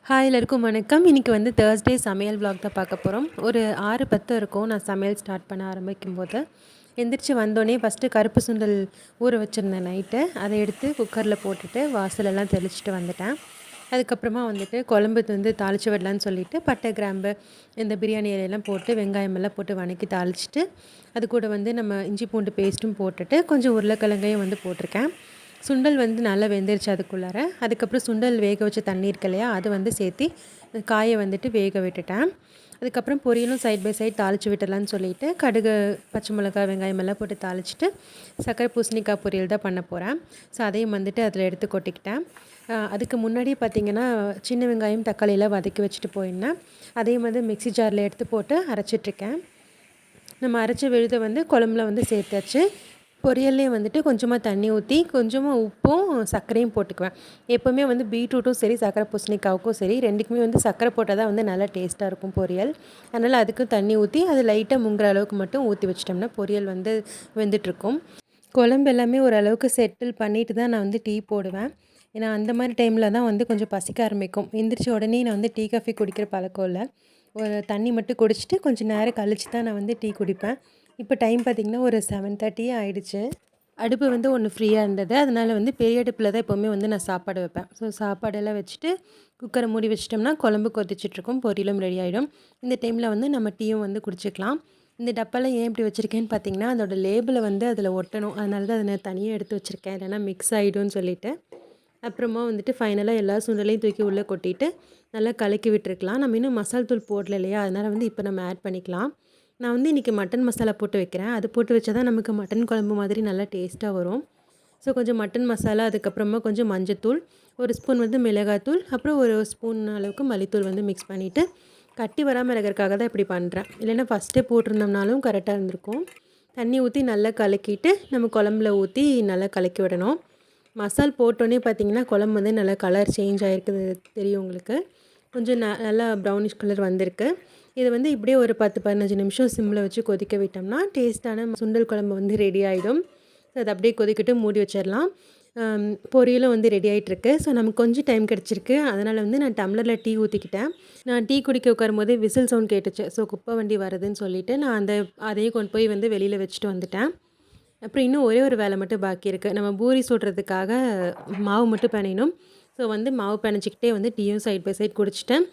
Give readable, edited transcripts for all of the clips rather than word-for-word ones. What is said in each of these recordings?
Hi எல்லாருக்கும் வணக்கம். இன்றைக்கி வந்து தேர்ஸ்டே சமையல் vlog தான் பார்க்க போகிறோம். ஒரு 6:10 இருக்கும் நான் சமையல் ஸ்டார்ட் பண்ண ஆரம்பிக்கும்போது. எந்திரிச்சு வந்தோடனே ஃபஸ்ட்டு கருப்பு சுண்டல் ஊற வச்சுருந்தேன் நைட்டு. அதை எடுத்து குக்கரில் போட்டுட்டு வாசலெல்லாம் தெளிச்சுட்டு வந்துட்டேன். அதுக்கப்புறமா வந்துட்டு குழம்பு வந்து தாளித்து விடலான்னு சொல்லிவிட்டு பட்டை கிராம்பு இந்த பிரியாணி இலையெல்லாம் போட்டு வெங்காயமெல்லாம் போட்டு வதக்கி தாளிச்சிட்டு அது கூட வந்து நம்ம இஞ்சி பூண்டு பேஸ்ட்டும் போட்டுட்டு கொஞ்சம் உருளைக்கிழங்கையும் வந்து போட்டிருக்கேன். சுண்டல் வந்து நல்லா வெந்துருச்சு அதுக்குள்ளார. அதுக்கப்புறம் சுண்டல் வேக வச்ச தண்ணி இருக்கு இல்லையா, அது வந்து சேர்த்தி காயை வந்துட்டு வேக விட்டுட்டேன். அதுக்கப்புறம் பொரியலும் சைட் பை சைட் தாளித்து விட்டுடலான்னு சொல்லிவிட்டு கடுகு, பச்சை மிளகாய், வெங்காயம் எல்லாம் போட்டு தாளிச்சிட்டு சர்க்கரை பூசணிக்காய் பொரியல் தான் பண்ண போகிறேன். ஸோ அதையும் வந்துட்டு அதில் எடுத்து கொட்டிக்கிட்டேன். அதுக்கு முன்னாடி பார்த்திங்கன்னா சின்ன வெங்காயம் தக்காளியெல்லாம் வதக்கி வச்சுட்டு போயிருந்தேன். அதையும் வந்து மிக்ஸி ஜாரில் எடுத்து போட்டு அரைச்சிட்ருக்கேன். நம்ம அரைச்ச விழுதை வந்து குழம்புல வந்து சேர்த்தாச்சு. பொரியல்லே வந்துட்டு கொஞ்சமாக தண்ணி ஊற்றி கொஞ்சமாக உப்பும் சர்க்கரையும் போட்டுக்குவேன். எப்போவுமே வந்து பீட்ரூட்டும் சரி சர்க்கரை பூசணிக்காவுக்கும் சரி ரெண்டுக்குமே வந்து சர்க்கரை போட்டால் தான் வந்து நல்லா டேஸ்ட்டாக இருக்கும் பொரியல். அதனால் அதுக்கும் தண்ணி ஊற்றி அது லைட்டாக முங்குற அளவுக்கு மட்டும் ஊற்றி வச்சிட்டோம்னா பொரியல் வந்து வெந்துட்டுருக்கும். குழம்பு எல்லாமே ஓரளவுக்கு செட்டில் பண்ணிவிட்டு தான் நான் வந்து டீ போடுவேன். ஏன்னா அந்த மாதிரி டைமில் தான் வந்து கொஞ்சம் பசிக்க ஆரம்பிக்கும். எந்திரிச்ச உடனே நான் வந்து டீ காஃபி குடிக்கிற பழக்கம் இல்லை. ஒரு தண்ணி மட்டும் குடிச்சிட்டு கொஞ்சம் நேரம் கழித்து தான் நான் வந்து டீ குடிப்பேன். இப்போ டைம் பார்த்திங்கன்னா ஒரு 7:30 ஆகிடுச்சு. அடுப்பு வந்து ஒன்று ஃப்ரீயாக இருந்தது. அதனால் வந்து பெரிய அடுப்பில் தான் எப்போவுமே வந்து நான் சாப்பாடு வைப்பேன். ஸோ சாப்பாடெல்லாம் வச்சுட்டு குக்கரை மூடி வச்சிட்டோம்னா குழம்பு கொதிச்சிட்ருக்கும், பொரியலும் ரெடி ஆகிடும். இந்த டைமில் வந்து நம்ம டீயும் வந்து குடிச்சிக்கலாம். இந்த டப்பாலாம் ஏன் இப்படி வச்சுருக்கேன்னு பார்த்தீங்கன்னா அதோட லேபிளை வந்து அதில் ஒட்டணும். அதனால தான் அதை நான் தனியாக எடுத்து வச்சுருக்கேன். இல்லைனா மிக்ஸ் ஆகிடும்னு சொல்லிவிட்டு. அப்புறமா வந்துட்டு ஃபைனலாக எல்லா சுண்டலையும் தூக்கி உள்ளே கொட்டிட்டு நல்லா கலக்கி விட்டுருக்கலாம். நம்ம இன்னும் மசால் தூள் போடல இல்லையா, அதனால் வந்து இப்போ நம்ம ஆட் பண்ணிக்கலாம். நான் வந்து இன்றைக்கி மட்டன் மசாலா போட்டு வைக்கிறேன். அது போட்டு வச்சா தான் நமக்கு மட்டன் குழம்பு மாதிரி நல்லா டேஸ்ட்டாக வரும். ஸோ கொஞ்சம் மட்டன் மசாலா, அதுக்கப்புறமா கொஞ்சம் மஞ்சத்தூள், ஒரு ஸ்பூன் வந்து மிளகாத்தூள், அப்புறம் ஒரு ஸ்பூன் அளவுக்கு மல்லித்தூள் வந்து மிக்ஸ் பண்ணிவிட்டு கட்டி வராமல் இருக்கிறதுக்காக தான் இப்படி பண்ணுறேன். இல்லைன்னா ஃபஸ்ட்டே போட்டிருந்தோம்னாலும் கரெக்டாக இருந்திருக்கும். தண்ணி ஊற்றி நல்லா கலக்கிட்டு நம்ம குழம்புல ஊற்றி நல்லா கலக்கி விடணும். மசால் போட்டோன்னே பார்த்திங்கன்னா குழம்பு வந்து நல்லா கலர் சேஞ்ச் ஆகிருக்குது தெரியும் உங்களுக்கு. கொஞ்சம் நல்லா ப்ரௌனிஷ் கலர் வந்திருக்கு. இதை வந்து இப்படியே ஒரு 10-15 நிமிஷம் சிம்மில் வச்சு கொதிக்க விட்டோம்னா டேஸ்ட்டான சுண்டல் குழம்பு வந்து ரெடி ஆகிடும். ஸோ அதை அப்படியே கொதிக்கிட்டு மூடி வச்சிடலாம். பொரியலும் வந்து ரெடி ஆகிட்டுருக்கு. ஸோ நமக்கு கொஞ்சம் டைம் கிடச்சிருக்கு. அதனால் வந்து நான் டம்ளரில் டீ ஊற்றிக்கிட்டேன். நான் டீ குடிக்க உட்காரும்போதே விசில் சவுண்ட் கேட்டுச்சு. ஸோ குப்பை வண்டி வருதுன்னு சொல்லிவிட்டு நான் அதையும் கொண்டு போய் வந்து வெளியில் வச்சுட்டு வந்துட்டேன். அப்புறம் இன்னும் ஒரே ஒரு வேலை மட்டும் பாக்கி இருக்குது. நம்ம பூரி சுடுறதுக்காக மாவு மட்டும் பிணையணும். ஸோ வந்து மாவு பிணைச்சிக்கிட்டே வந்து டீயும் சைட் பை சைட் குடிச்சிட்டேன்.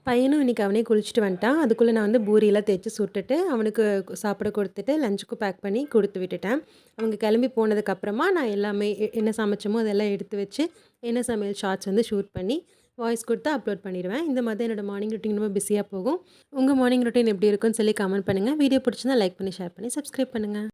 பையனும் இன்றைக்கி அவனே குளிச்சுட்டு வந்துட்டான். அதுக்குள்ளே நான் வந்து பூரியெல்லாம் தேய்ச்சி சுட்டுட்டு அவனுக்கு சாப்பிட கொடுத்துட்டு லஞ்சுக்கும் பேக் பண்ணி கொடுத்து விட்டுட்டேன். அவங்க கிளம்பி போனதுக்கப்புறமா நான் எல்லாமே என்ன சமைச்சோமோ அதெல்லாம் எடுத்து வச்சு என்ன சமையல் ஷார்ட்ஸ் வந்து ஷூட் பண்ணி வாய்ஸ் கொடுத்து அப்லோட் பண்ணிடுவேன். இந்த மாதிரி என்னோடய மார்னிங் ரொட்டீன் ரொம்ப பிஸியாக போகும். உங்கள் மார்னிங் ரொட்டீன் எப்படி இருக்குன்னு சொல்லி கமெண்ட் பண்ணுங்கள். வீடியோ பிடிச்சிருந்தா லைக் பண்ணி, ஷேர் பண்ணி, சப்ஸ்கிரைப் பண்ணுங்கள்.